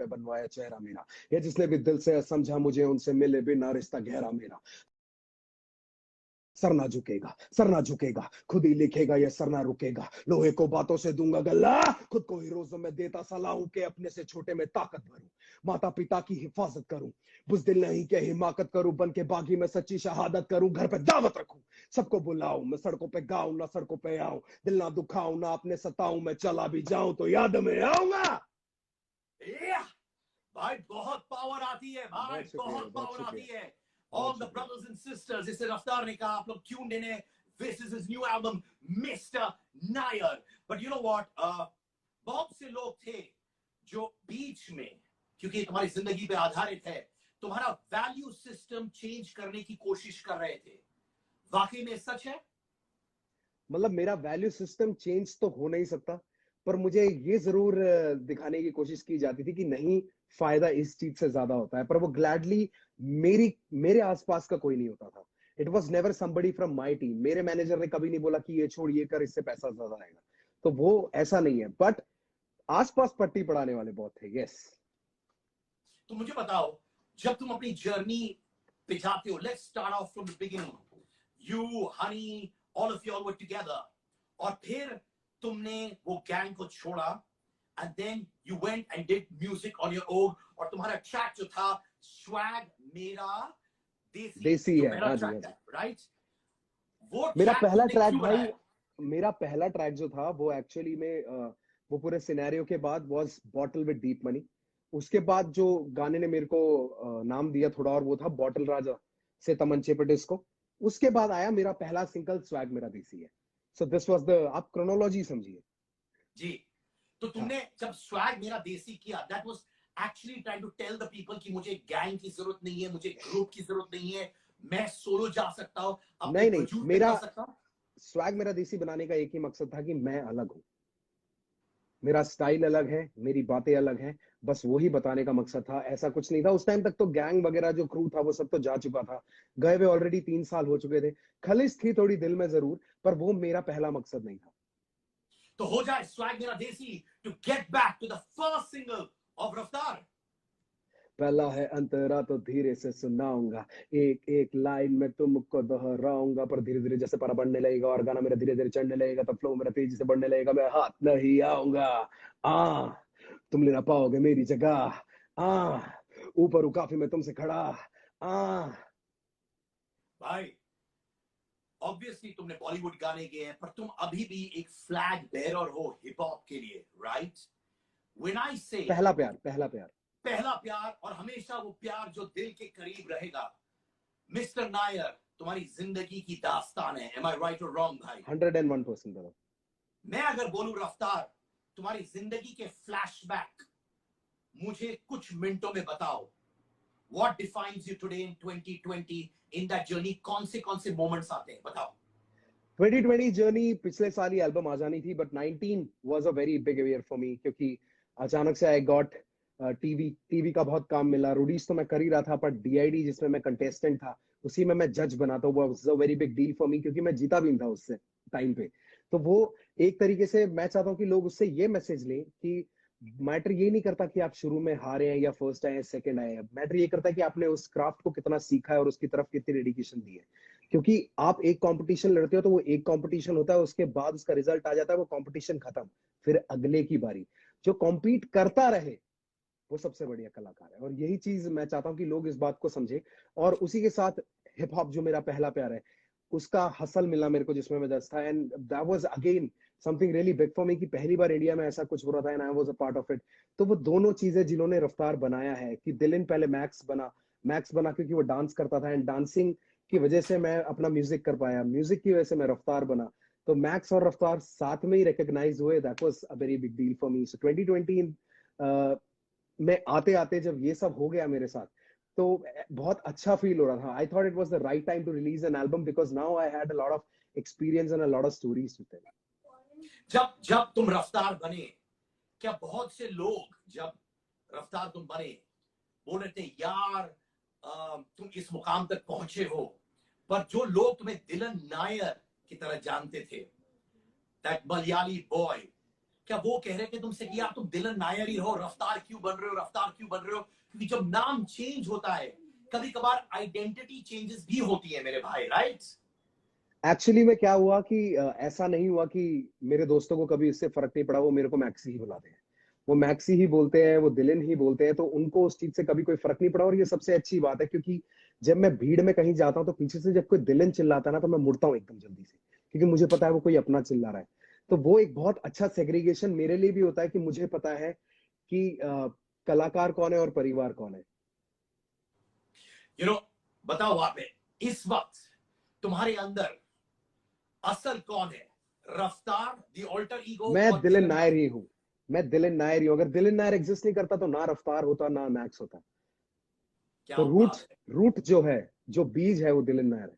पे बनवाया चेहरा मेरा, या जिसने भी दिल से समझा मुझे उनसे मिले बिना रिश्ता गहरा मेरा। सर ना झुकेगा, सर ना झुकेगा, खुद ही लिखेगा ये सर ना रुकेगा, लोहे को बातों से दूंगा गला, खुद को ही रोजों में देता सलाहूं के अपने से छोटे में ताकत भरूं, माता पिता की हिफाजत करूं, बुज़दिल नहीं के हिमाकत करूं, बन के बागी में सच्ची शहादत करूं, घर पे दावत रखूं, सबको बुलाऊं, मैं सड़कों पे गाऊं ना सड़कों पे आऊं, दिल ना दुखाऊं ना अपने सताऊं, मैं चला भी जाऊं तो याद में आऊंगा। भाई बहुत पावर आती है भाई, बहुत पावर आती है। All the brothers and sisters, इसे रफ्तार ने कहा, आप लोग tuned in है। This is his new album, Mr. Nair. But you know what? बहुत से लोग थे जो बीच में, क्योंकि तुम्हारी जिंदगी पे आधारित है, तुम्हारा वैल्यू सिस्टम चेंज करने की कोशिश कर रहे थे। वाकई में सच है? मतलब मेरा वैल्यू सिस्टम चेंज तो हो नहीं सकता, पर मुझे ये जरूर दिखाने की कोशिश की जाती थी कि नहीं, फायदा इस चीज से ज्यादा होता है, पर वो ग्लैडली मेरे आसपास का कोई नहीं होता था। It was never somebody from my team. मेरे मैनेजर ने कभी नहीं बोला कि ये छोड़ ये कर, इससे पैसा ज्यादा आएगा, तो वो ऐसा नहीं है। बट आसपास पट्टी पड़ाने वाले बहुत थे। यस। तो मुझे बताओ, जब तुम अपनी जर्नी पे जाते हो, let's start of from the beginning, you Honey all of you all were together, और फिर तुमने वो गैंग को छोड़ा, and then you went and did music on your own, और तुम्हारा ट्रैक जो था स्वैग मेरा देसी है, राइट? वो मेरा पहला ट्रैक भाई, मेरा पहला ट्रैक जो था वो एक्चुअली में वो पूरे सिनेरियो के बाद was bottle with deep money. उसके बाद जो गाने ने मेरे को नाम दिया थोड़ा और, वो था बॉटल राजा से तमंचे पे डिस्को। उसके बाद आया मेरा पहला सिंगल स्वैग मेरा देसी है। सो दिस वाज द, आप क्रोनोलॉजी समझिए जी। तो तुमने जब स्वैग मेरा देसी किया, that was actually trying to tell the people कि मुझे गैंग की जरूरत नहीं है, मुझे ग्रुप की जरूरत नहीं है, मैं सोलो जा सकता हूं, अपने वजूद पे जा सकता हूं। स्वैग मेरा देसी बनाने का एक ही मकसद था कि मैं अलग हूं, मेरा स्टाइल अलग है, मेरी बातें अलग हैं, बस वही बताने का मकसद था। ऐसा कुछ नहीं था। उस टाइम तक तो गैंग वगैरह जो क्रू था वो सब तो जा चुका था, गए हुए ऑलरेडी 3 साल हो चुके थे। खलिश थी थोड़ी दिल में जरूर, पर वो मेरा पहला मकसद नहीं था। तो हो जाए स्वैग मेरा desi to get back to the first single of Raftaar. पहला है अंतरा तो धीरे से सुनाऊंगा, एक एक लाइन में तुमको दोहराऊंगा, पर धीरे धीरे जैसे पारा बढ़ने लगेगा और गाना मेरा धीरे धीरे चढ़ने लगेगा, तो फ्लो मेरा तेजी से बढ़ने लगेगा, मैं हाथ नहीं आऊंगा, तुम ले ना पाओगे मेरी जगह, ऊपर हूं काफी मैं तुमसे खड़ा। भाई ऑब्वियसली तुमने बॉलीवुड गाने गए हैं, पर तुम अभी भी एक फ्लैग बेयरर हो हिप हॉप के लिए, राइट? व्हेन आई से पहला प्यार, पहला प्यार, पहला प्यार, और हमेशा वो प्यार जो दिल के करीब रहेगा। मिस्टर नायर तुम्हारी जिंदगी की दास्तान है। एम आई राइट और रॉन्ग भाई? 101% बराबर। मैं अगर बोलूं रफ्तार, तुम्हारी जिंदगी के फ्लैशबैक मुझे कुछ मिनटों में बताओ। What defines you today in 2020 in that journey? कौन से मोमेंट्स आते हैं, बताओ। 2020 जर्नी पिछले साल ही एल्बम आ जानी थी, but 19 was a very big year for me, क्योंकि अचानक से आई गॉट टीवी का बहुत काम मिला। रूडीज तो मैं कर ही रहा था, पर डीआईडी जिसमें मैं कंटेस्टेंट था उसी में मैं जज बना, तो वो was a very big deal for मी, क्योंकि मैं जीता भी था उससे टाइम पे। तो वो एक तरीके से मैं चाहता हूँ कि लोग उससे ये मैसेज लें कि मैटर ये नहीं करता कि आप शुरू में हारे हैं या फर्स्ट आए हैं सेकंड आए हैं, मैटर ये करता है कि आपने उस क्राफ्ट को कितना सीखा है और उसकी तरफ कितनी डेडिकेशन दी है। क्योंकि आप एक कंपटीशन लड़ते हो तो वो एक कंपटीशन होता है, उसके बाद उसका रिजल्ट आ जाता है, वो कंपटीशन खत्म, फिर अगले की बारी। जो कॉम्पीट करता रहे वो सबसे बढ़िया कलाकार है, और यही चीज मैं चाहता हूँ कि लोग इस बात को समझे। और उसी के साथ हिप हॉप जो मेरा पहला प्यार है, उसका हसल मिला मेरे को, जिसमें मैं दस था, and that was again something really big for me, कि पहली बार इंडिया में ऐसा कुछ हो रहा था and I was a part of it. तो वो दोनों चीजें जिन्होंने रफ्तार बनाया है, कि दिलिन पहले मैक्स बना क्योंकि वो डांस करता था, एंड डांसिंग की वजह से मैं अपना म्यूजिक कर पाया, म्यूजिक की वजह से मैं रफ्तार बना। तो मैक्स और रफ्तार साथ में ही रिकॉग्नाइज हुए, that was a very big deal for me. So 2020 में आते आते जब ये सब हो गया मेरे साथ, तो बहुत अच्छा फील हो रहा था। I thought it was the right time to release an album, because now I had a lot of experience and a lot of stories to tell. जब तुम रफ्तार बने, क्या बहुत से लोग जब रफ्तार तुम बने बोल रहे थे यार तुम इस मुकाम तक पहुंचे हो, पर जो लोग तुम्हें दिलन नायर की तरह जानते थे, दैट मलयाली बॉय, क्या वो कह रहे थे तुमसे कि यार तुम दिलन नायर ही रहो, रफ्तार क्यों बन रहे हो, रफ्तार क्यों बन रहे हो? क्योंकि जब नाम चेंज होता है कभी कभार आइडेंटिटी चेंजेस भी होती है मेरे भाई, राइट? एक्चुअली में क्या हुआ कि ऐसा नहीं हुआ कि मेरे दोस्तों को कभी इससे फर्क नहीं पड़ा, वो मेरे को मैक्सी ही बुलाते हैं, वो मैक्सी ही बोलते हैं, वो दिलन ही बोलते हैं, तो उनको उस चीज से कभी कोई फर्क नहीं पड़ा। और ये सबसे अच्छी बात है, क्योंकि जब मैं भीड़ में कहीं जाता हूँ तो पीछे से जब कोई दिलन चिल्लाता है ना, तो मैं मुड़ता हूँ एकदम जल्दी से, क्योंकि मुझे पता है वो कोई अपना चिल्ला रहा है। तो वो एक बहुत अच्छा सेग्रीगेशन मेरे लिए भी होता है कि मुझे पता है कि कलाकार कौन है और परिवार कौन है। बताओ वहां पे इस वक्त तुम्हारे अंदर असल कौन है? रफ्तार द ऑल्टर ईगो? मैं दिलन नायर ही हूँ, मैं दिलन नायर ही हूँ। अगर दिलन नायर एग्जिस्ट नहीं करता तो ना रफ्तार होता ना मैक्स होता। क्या तो बात है रूट जो है, जो बीज है, वो दिलन नायर है।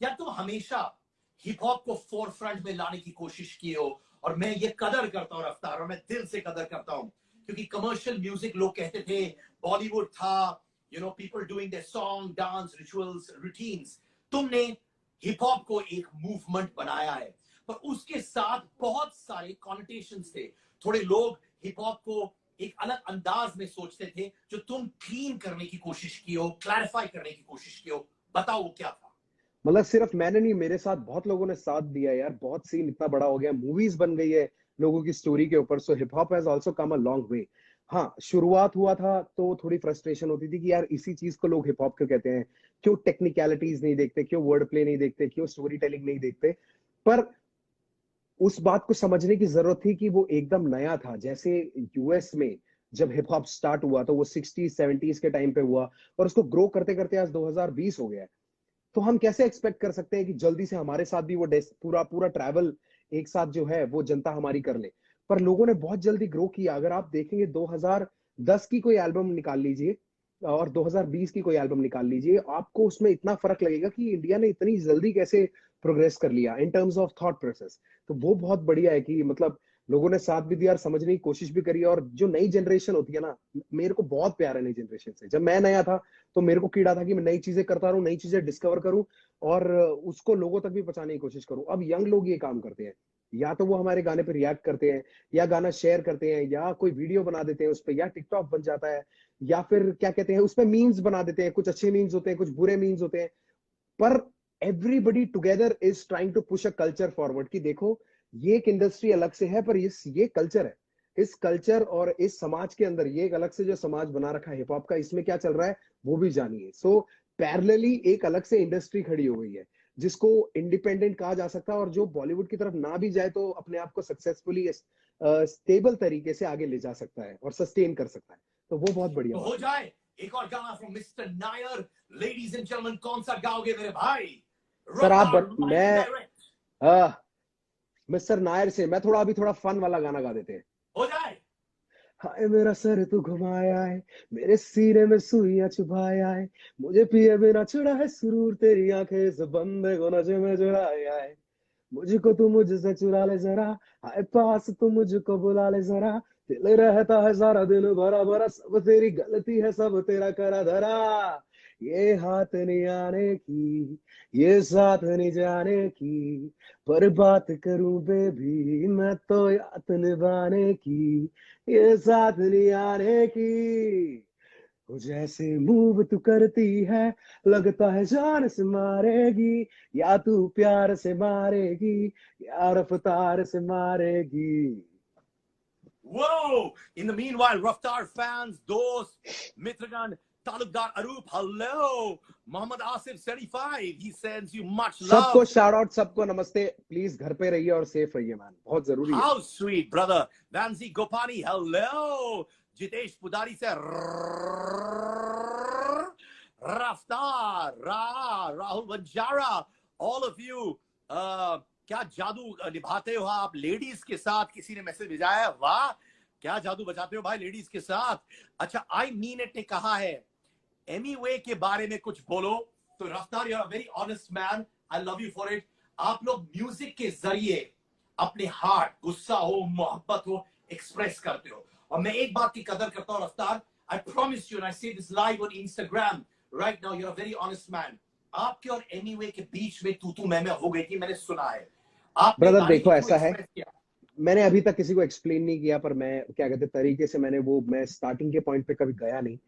यार, तुम हमेशा हिप हॉप को फोरफ्रंट में लाने की कोशिश की हो, और मैं ये कदर करता हूँ रफ्तार, और मैं दिल से कदर करता हूँ, क्योंकि कमर्शियल म्यूजिक लोग कहते थे बॉलीवुड था, people doing there song, dance, rituals, routines. तुमने हिप हॉप को एक मूवमेंट बनाया है, पर उसके साथ बहुत सारे कॉनोटेशंस थे। थोड़े लोग हिप हॉप को एक अलग अंदाज में सोचते थे, जो तुम क्लीन करने की कोशिश की हो, क्लैरिफाई करने की कोशिश की हो। बताओ वो क्या था? मतलब सिर्फ मैंने नहीं, मेरे साथ बहुत लोगों ने साथ दिया यार। बहुत सीन इतना बड़ा हो गया, मूवीज बन गई है लोगों की स्टोरी के ऊपर। So hip hop has also come a long way. हाँ, शुरुआत हुआ था तो थोड़ी फ्रस्ट्रेशन होती थी कि यार इसी चीज को लोग हिप हॉप क्यों कहते हैं, क्यों टेक्निकलिटीज नहीं देखते, क्यों वर्ड प्ले नहीं देखते, क्यों स्टोरी टेलिंग नहीं देखते। पर उस बात को समझने की जरूरत थी कि वो एकदम नया था। जैसे यूएस में जब हिप हॉप स्टार्ट हुआ तो वो 60s 70s के टाइम पे हुआ, और उसको ग्रो करते करते आज 2020 हो गया है। तो हम कैसे एक्सपेक्ट कर सकते हैं कि जल्दी से हमारे साथ भी वो पूरा पूरा ट्रैवल एक साथ जो है वो जनता हमारी कर ले। पर लोगों ने बहुत जल्दी ग्रो किया। अगर आप देखेंगे 2010 की कोई एल्बम निकाल लीजिए और 2020 की कोई एल्बम निकाल लीजिए, आपको उसमें इतना फर्क लगेगा कि इंडिया ने इतनी जल्दी कैसे प्रोग्रेस कर लिया in terms of thought process. तो वो बहुत बढ़िया है कि मतलब लोगों ने साथ भी दिया और समझने की कोशिश भी करी। और जो नई जनरेशन होती है ना, मेरे को बहुत प्यार है नई जनरेशन से। जब मैं नया था तो मेरे को कीड़ा था कि मैं नई चीजें करता रहूं, नई चीजें डिस्कवर करूं और उसको लोगों तक भी पहुंचाने की कोशिश करूं। अब यंग लोग ये काम करते हैं, या तो वो हमारे गाने पे रिएक्ट करते हैं, या गाना शेयर करते हैं, या कोई वीडियो बना देते हैं उस पर, या टिकटॉक बन जाता है, या फिर क्या कहते हैं उस पर मीम्स बना देते हैं। कुछ अच्छे मीम्स होते हैं, कुछ बुरे मीम्स होते हैं, पर everybody together is trying to push a culture forward कि देखो ये एक इंडस्ट्री अलग से है, पर ये कल्चर है। इस कल्चर और इस समाज के अंदर ये एक अलग से जो समाज बना रखा है हिप हॉप का, इसमें क्या चल रहा है वो भी जानिए। सो पैरेलली एक अलग से इंडस्ट्री खड़ी हो गई है जिसको इंडिपेंडेंट कहा जा सकता है, और जो बॉलीवुड की तरफ ना भी जाए तो अपने आप को सक्सेसफुली स्टेबल तरीके से आगे ले जा सकता है और सस्टेन कर सकता है। तो वो बहुत बढ़िया तो बात हो है। जाए एक और गाना from mister Nair. Ladies and gentleman, कौन सा गाओगे मेरे भाई? सर आप रफ्तार, लाइव एंड मैं डायरेक्ट। मिस्टर नायर से मैं थोड़ा फन वाला गाना गा देते हैं। हो जाए। हाय मेरा सर तू घुमाया है, मेरे सीने में सुइयां चुभाया है, मुझे पिए बिना चुरा है सुरूर, तेरी आंखें इस बंदे को नशे में चुराया है। मुझको तू मुझसे चुरा ले जरा, हाय पास तू मुझको बुला ले जरा, दिल रहता है सारा दिन भरा भरा, सब तेरी गलती है सब तेरा करा धरा। ये हाथ नहीं आने की, ये साथ नहीं जाने की, पर बात करूं बेबी मैं तो याद निभाने की, ये साथ नहीं आने की। कुछ ऐसे मूव तू करती है, लगता है जान से मारेगी, या तू प्यार से मारेगी या रफ्तार से मारेगी। Whoa! In the meanwhile, Raftar fans, dost, Mitragan, Talukdar Arup, hello! Muhammad Asif 75, he sends you much सबको love. शाउट आउट, सबको नमस्ते। प्लीज घर पे रहिए और सेफ रहिए मैन, बहुत जरूरी है। How sweet, brother. Vanzi Gopani, hello! Jitesh Pudari said, Raftar, Rahul Banjara, all of you. क्या जादू निभाते हो आप लेडीज के साथ? किसी ने मैसेज भेजा है, वाह क्या जादू बजाते हो भाई लेडीज के साथ। अच्छा, आई मीन इट ने कहा है एमी वे के बारे में कुछ बोलो। तो Raftaar, you are a very honest man, I love you for it. आप लोग म्यूजिक के जरिए अपने हार्ट, गुस्सा हो, मोहब्बत हो, एक्सप्रेस करते हो। और मैं एक बात की कदर करता हूँ Raftaar, I promise you and I say this live on Instagram right now, you are a very honest man. आपके और एमी वे के बीच में तू मैं हो गई थी, मैंने सुना है। आपने ब्रदर गाने के देखो थ्रू ऐसा है, एक्सप्रेस किया। मैंने अभी तक किसी को एक्सप्लेन नहीं किया, पर मैं क्या कहते तरीके से मैं स्टार्टिंग के पॉइंट पे कभी गया नहीं।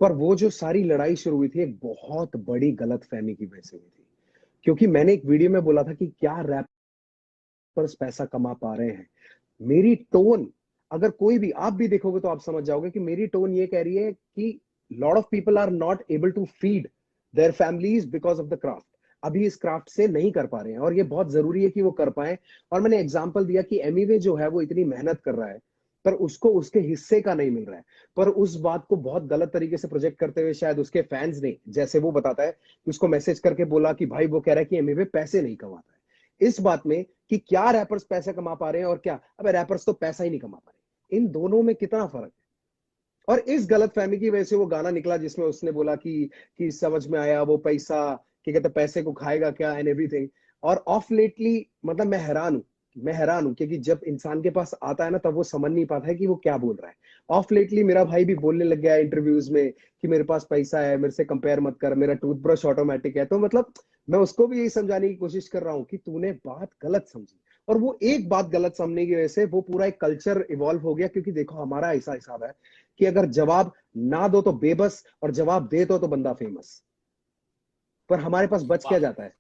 पर वो जो सारी लड़ाई शुरू हुई थी एक बहुत बड़ी गलतफहमी की वजह से हुई थी, क्योंकि मैंने एक वीडियो में बोला था कि क्या रैपर्स पैसा कमा पा रहे हैं। मेरी टोन, अगर कोई भी आप भी देखोगे तो आप समझ जाओगे कि मेरी टोन ये कह रही है कि lot of people are not able to feed their families because of the craft. अभी इस क्राफ्ट से नहीं कर पा रहे हैं और ये बहुत जरूरी है कि वो कर पाए। और मैंने एग्जांपल दिया कि एमीवे जो है वो इतनी मेहनत कर रहा है पर उसको उसके हिस्से का नहीं मिल रहा है। पर उस बात को बहुत गलत तरीके से प्रोजेक्ट करते हुए शायद उसके फैंस ने, जैसे वो बताता है कि उसको मैसेज करके बोला कि भाई वो कह रहा है कि एमीवे पैसे नहीं कमाता है। इस बात में कि क्या रैपर्स पैसे कमा पा रहे हैं और क्या अबे रैपर्स तो पैसा ही नहीं कमा पा रहे, इन दोनों में कितना फर्क है। और इस गलतफहमी की वजह से वो गाना निकला जिसमें उसने बोला कि समझ में आया वो पैसा, कि कहते पैसे को खाएगा क्या एंड एवरीथिंग। और ऑफ लेटली मतलब मैं हैरान हूं क्योंकि जब इंसान के पास आता है ना तब वो समझ नहीं पाता है कि वो क्या बोल रहा है। ऑफ लेटली मेरा भाई भी बोलने लग गया इंटरव्यूज में कि मेरे पास पैसा है, मेरे से कंपेयर मत कर, मेरा टूथब्रश ऑटोमेटिक है। तो मतलब मैं उसको भी यही समझाने की कोशिश कर रहा हूँ कि तूने बात गलत समझी। और वो एक बात गलत समझने की वजह से वो पूरा एक कल्चर इवॉल्व हो गया। क्योंकि देखो हमारा ऐसा हिसाब है कि अगर जवाब ना दो तो बेबस और जवाब दे तो बंदा फेमस। पर हमारे पास बच क्या वाह, जाता है,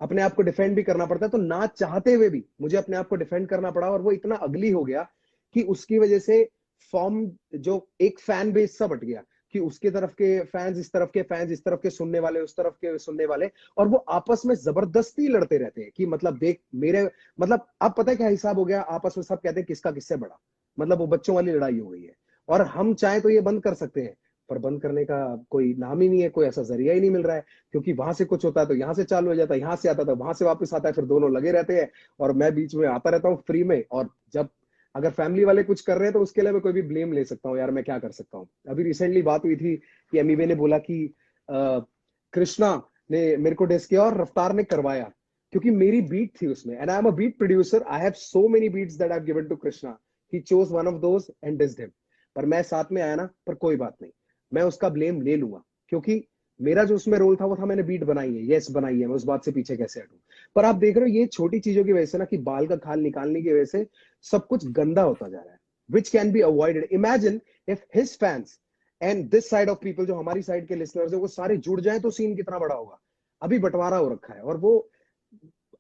अपने आप को डिफेंड भी करना पड़ता है। तो ना चाहते हुए भी मुझे अपने आप को डिफेंड करना पड़ा और वो इतना अगली हो गया कि उसकी वजह से फॉर्म जो एक फैन बेस सा बट गया कि उसके तरफ के फैंस इस तरफ के फैंस इस तरफ के सुनने वाले उस तरफ के सुनने वाले। और वो आपस में जबरदस्ती लड़ते रहते हैं कि मतलब देख मेरे, मतलब अब पता है क्या हिसाब हो गया, आपस में सब कहते हैं किसका किससे बड़ा। मतलब वो बच्चों वाली लड़ाई हो गई है। और हम चाहे तो ये बंद कर सकते हैं पर बंद करने का कोई नाम ही नहीं है, कोई ऐसा जरिया ही नहीं मिल रहा है। क्योंकि वहां से कुछ होता है तो यहाँ से चालू हो जाता है, यहाँ से आता था वहां से वापस आता है, फिर दोनों लगे रहते हैं और मैं बीच में आता रहता हूँ फ्री में। और जब अगर फैमिली वाले कुछ कर रहे हैं तो उसके लिए मैं कोई भी ब्लेम ले सकता हूँ, यार मैं क्या कर सकता हूँ। अभी रिसेंटली बात हुई थी कि एमीवे ने बोला कि कृष्णा ने मेरे को डिस किया और रफ्तार ने करवाया क्योंकि मेरी बीट थी उसमें। And I am a beat producer, I have so many beats that I have given to Krishna, he chose one of those and dissed him. पर मैं साथ में आया ना, पर कोई बात नहीं, मैं उसका ब्लेम ले लूंगा क्योंकि मेरा जो उसमें रोल था वो था मैंने बीट बनाई है, यस बनाई है, मैं उस बात से पीछे कैसे हटूं। पर आप देख रहे हो ये छोटी चीजों की वजह से ना कि बाल का खाल निकालने की वजह से सब कुछ गंदा होता जा रहा है, which can be avoided. Imagine if his fans and this side of people, जो हमारी साइड के लिसनर्स है, वो सारे जुड़ जाए तो सीन कितना बड़ा होगा। अभी बंटवारा हो रखा है और वो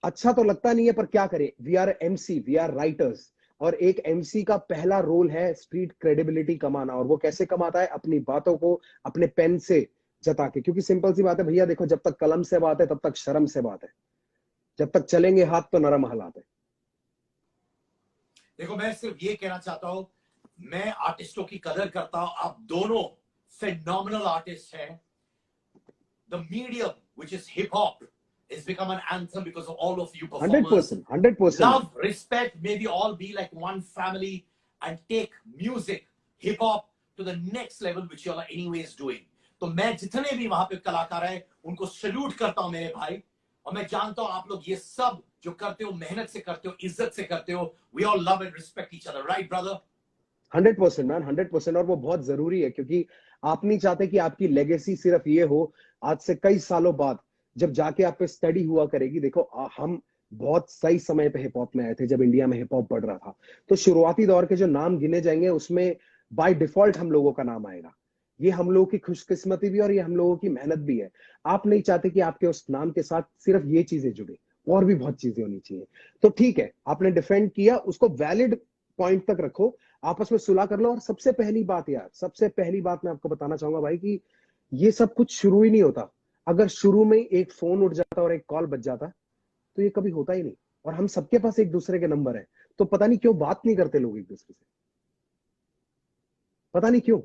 अच्छा तो लगता नहीं है, पर क्या करें, we are MC, we are writers. और एक एमसी का पहला रोल है स्ट्रीट क्रेडिबिलिटी कमाना। और वो कैसे कमाता है, अपनी बातों को अपने पेन से जता के। क्योंकि सिंपल सी बात है भैया, देखो जब तक कलम से बात है तब तक शर्म से बात है, जब तक चलेंगे हाथ तो नरम हालात है। देखो मैं सिर्फ ये कहना चाहता हूं, मैं आर्टिस्टों की कदर करता हूं, आप दोनों phenomenal आर्टिस्ट हैं। The medium which is hip hop has become an anthem because of all of you performers. 100%, 100%। Love, respect, maybe all be like one family and take music, hip hop to the next level which you all are anyways doing. तो मैं जितने भी वहां पे कलाकार हैं उनको salute करता हूं मेरे भाई। और मैं जानता हूं आप लोग ये सब जो करते हो मेहनत से करते हो, इज्जत से करते हो। We all love and respect each other, right brother? 100% man, 100%। और वो बहुत जरूरी है क्योंकि आप नहीं चाहते कि आपकी लेगेसी सिर्फ ये हो आज से कई सालों बाद जब जाके आप पे स्टडी हुआ करेगी। देखो हम बहुत सही समय पे हिप हॉप में आए थे जब इंडिया में हिप हॉप बढ़ रहा था। तो शुरुआती दौर के जो नाम गिने जाएंगे उसमें बाय डिफॉल्ट हम लोगों का नाम आएगा। ये हम लोगों की खुशकिस्मती भी और ये हम लोगों की मेहनत भी है। आप नहीं चाहते कि आपके उस नाम के साथ सिर्फ ये चीजें जुड़े, और भी बहुत चीजें होनी चाहिए। तो ठीक है, आपने डिफेंड किया, उसको वैलिड पॉइंट तक रखो, आपस में सुलह कर लो। और सबसे पहली बात यार, सबसे पहली बात मैं आपको बताना चाहूंगा भाई कि ये सब कुछ शुरू ही नहीं होता अगर शुरू में एक फोन उठ जाता और एक कॉल बज जाता, तो ये कभी होता ही नहीं। और हम सबके पास एक दूसरे के नंबर है, तो पता नहीं क्यों बात नहीं करते लोग एक दूसरे से, पता नहीं क्यों।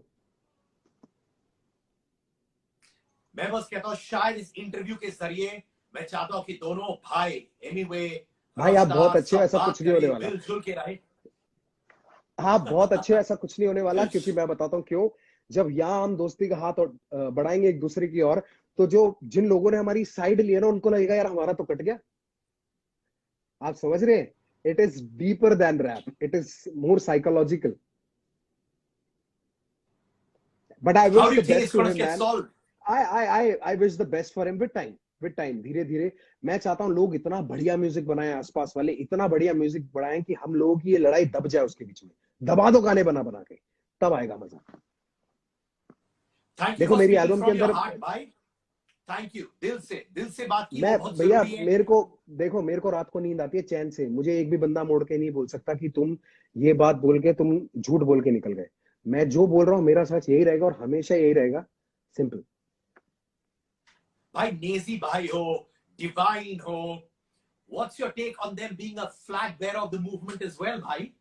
मैं बस कहता हूं शायद इस इंटरव्यू के जरिए मैं चाहता हूं कि दोनों भाई एनीवे भाई आप बहुत अच्छे हो, सब ऐसा बात कुछ नहीं होने करें वाला। मिलजुल के रहे। आप बहुत अच्छे हो, ऐसा कुछ नहीं होने वाला। क्योंकि मैं बताता हूँ क्यों, जब यहाँ हम दोस्ती का हाथ बढ़ाएंगे एक दूसरे की ओर, तो जो जिन लोगों ने हमारी साइड लिया ना उनको लगेगा यार हमारा तो कट गया। आप समझ रहे हैं, it is deeper than rap, it is more psychological. But I How wish do you the think best it's to going to him get man. solved? I wish the best for him with time. With time, धीरे धीरे मैं चाहता हूँ लोग इतना बढ़िया music बनाएं, आसपास वाले इतना बढ़िया म्यूजिक बनाएं कि हम लोगों की ये लड़ाई दब जाए उसके बीच में। दबा दो गाने बना बना के, तब आएगा मजा। थैंक यू देखो फॉर मेरी स्पीकिंग एल्बम के फ्रॉम योर अंदर, हार्ट भाई। थैंक यू, दिल से बात की, वो मैं बहुत भैया, जरूरी है। मेरे को देखो, मेरे को रात को नींद आती है चैन से, मुझे एक भी बंदा मोड़ के नहीं बोल सकता कि तुम ये बात बोल के तुम झूठ बोल के निकल गए। मैं जो बोल रहा हूँ मेरा सच यही रहेगा और हमेशा यही रहेगा, सिंपल। भाई नेजी भाई हो, डिवाइन हो, what's your take on them being a flag bearer of the movement as well भाई?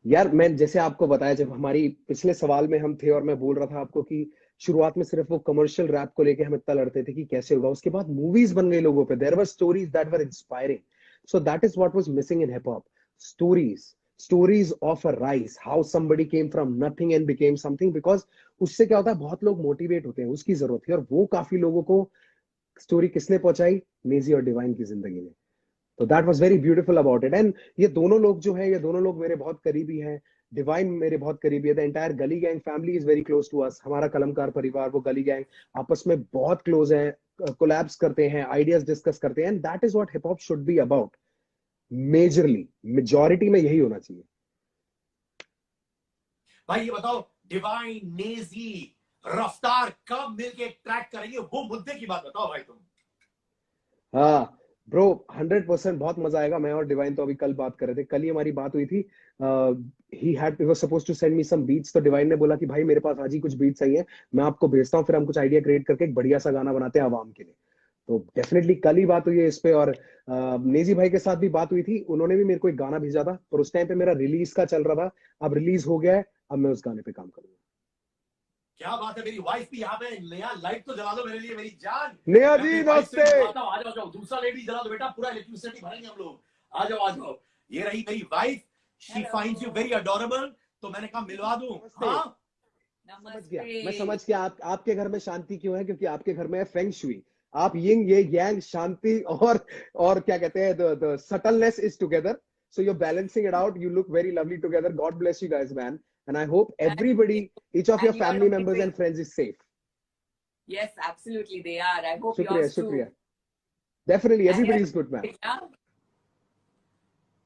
यार मैं जैसे आपको बताया, जब हमारी पिछले सवाल में हम थे और मैं बोल रहा था आपको कि शुरुआत में सिर्फ वो कमर्शियल रैप को लेके हम इतना लड़ते थे कि कैसे होगा, उसके बाद मूवीज बन गई लोगों पे, there were stories that were inspiring. So that is what was missing in hip hop, stories, stories of a rise, how somebody came from nothing and became something. Because उससे क्या होता है, बहुत लोग मोटिवेट होते हैं, उसकी जरूरत थी, और वो काफी लोगों को स्टोरी किसने पहुंचाई, नेजी और डिवाइन की जिंदगी में। तो that was very beautiful about it. And ये दोनों लोग जो है, ये दोनों लोग मेरे बहुत करीबी हैं। डिवाइन मेरे बहुत करीबी है। The entire Gully gang family is very close to us. हमारा कलमकार परिवार, वो गली गैंग आपस में बहुत क्लोज है, कोलैब्स करते हैं, आइडियाज डिस्कस करते हैं। And that is what hip hop should be about, majorly, majority में यही होना चाहिए। भाई ये बताओ, डिवाइन, नेजी, रफ्तार कब मिलके ट्रैक करेंगे, वो मुद्दे की बात बताओ भाई तुम। हाँ ब्रो, 100% बहुत मजा आएगा। मैं और डिवाइन तो अभी कल बात कर रहे थे, कल ही हमारी बात हुई थी। He was supposed to send me some beats, तो डिवाइन ने बोला कि भाई मेरे पास आज ही कुछ बीट्स आई हैं, मैं आपको भेजता हूँ, फिर हम कुछ आइडिया क्रिएट करके एक बढ़िया सा गाना बनाते हैं आवाम के लिए। तो डेफिनेटली कल ही बात हुई है इस पे। और नेजी भाई के साथ भी बात हुई थी, उन्होंने भी मेरे को एक गाना भेजा था, पर उस टाइम पे मेरा रिलीज का चल रहा था। अब रिलीज हो गया है, अब मैं उस गाने पे काम करूंगा। क्या बात है, मेरी वाइफ भी यहाँ पे, नया लाइट तो जला दो मेरे लिए, मेरी जान। नेहा मैं जी अपनी वाइफ से नमस्ते। मिलवाता हूँ, आ जाओ, जाओ, दूसरा लेडी जला दो बेटा, पूरा इलेक्ट्रिसिटी भरेंगे हम लोग। आ जाओ, आ जाओ। ये रही मेरी wife, she finds you very adorable, तो मैंने कहा मिलवा दूं। हाँ, समझ गया, मैं समझ गया। आपके घर में शांति क्यों है, क्योंकि आपके घर में है फेंग शुई। आप यिंग ये यांग, शांति और क्या कहते हैं, the subtleness is together, so you are balancing it out, you look very lovely together. God bless you guys man, and I hope everybody, each of your And you are family members amazing. And friends is safe. Yes, absolutely they are. I hope शुक्रिया yours too. शुक्रिया, definitely And everybody is good man. yeah, हाँ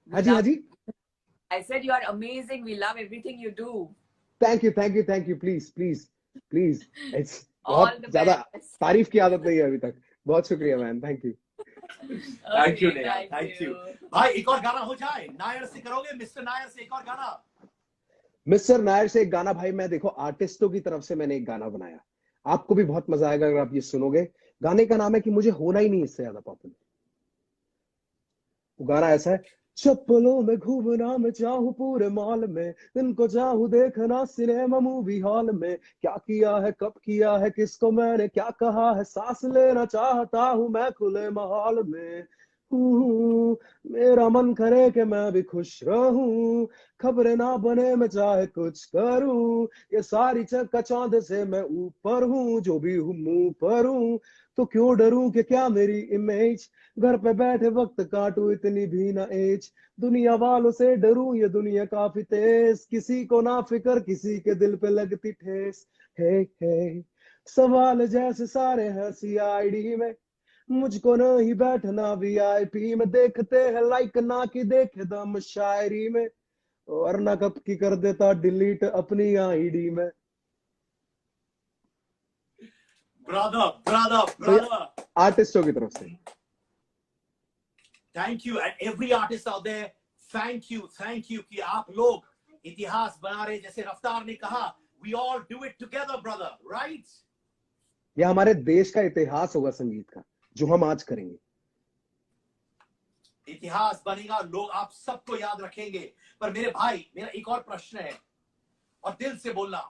we जी, हाँ love. जी। I said you are amazing. We love everything you do. Thank you thank you thank you, please please please, it's All बहुत the ज्यादा best. तारीफ की आदत नहीं है अभी तक। बहुत शुक्रिया man, thank you. Thank you Okay, Neha, thank thank you. you. भाई एक और गाना हो जाए, नायर से करोगे? मिस्टर नायर से एक और गाना। मिस्टर नायर से एक गाना भाई, मैं देखो आर्टिस्टों की तरफ से मैंने एक गाना बनाया, आपको भी बहुत मजा आएगा अगर आप ये सुनोगे। गाने का नाम है कि मुझे होना ही नहीं इससे ज्यादा पॉपुलर। वो गाना ऐसा है, चप्पलों में घूमना मैं चाहूं पूरे मॉल में, इनको चाहूं देखना सिनेमा मूवी हॉल में, क्या किया है कब किया है किसको मैंने क्या कहा है, सांस लेना चाहता हूं मैं खुले माहौल में। मेरा मन करे कि मैं भी खुश रहूं, खबरें ना बने मैं चाहे कुछ करूं, ये सारी चकाचौंध से मैं ऊपर हूं, जो भी हूं मुंह पर हूं, तो क्यों डरूं कि क्या मेरी इमेज, घर पे बैठे वक्त काटूं इतनी भी ना एज, दुनिया वालों से डरूं ये दुनिया काफी तेज, किसी को ना फिक्र किसी के दिल पे लगती ठेस। हे सवाल जैसे सारे हैं सीआईडी में, मुझको नहीं बैठना वीआईपी में, देखते हैं लाइक ना कि देखे दम शायरी में, वरना कब की कर देता डिलीट अपनी आईडी में। ब्रदर ब्रदर तो ये ब्रदर, आर्टिस्टों की तरफ से thank you. And every artist out there, thank you कि आप लोग इतिहास बना रहे। जैसे रफ्तार ने कहा, we all do it together brother, right? ये हमारे देश का इतिहास होगा संगीत का, जो हम आज करेंगे। इतिहास बनेगा, लोग आप सबको याद रखेंगे। पर मेरे भाई, मेरा एक और प्रश्न है, और दिल से बोलना,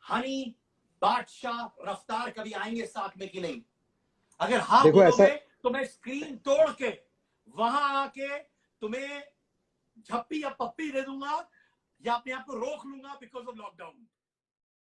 हनी, बादशाह, रफ्तार कभी आएंगे साथ में कि नहीं? अगर हाँ देखो बोलोगे ऐसा, तो मैं स्क्रीन तोड़ के वहां आके तुम्हें झप्पी या पप्पी दे दूंगा, या अपने आप को रोक लूंगा बिकॉज ऑफ लॉकडाउन।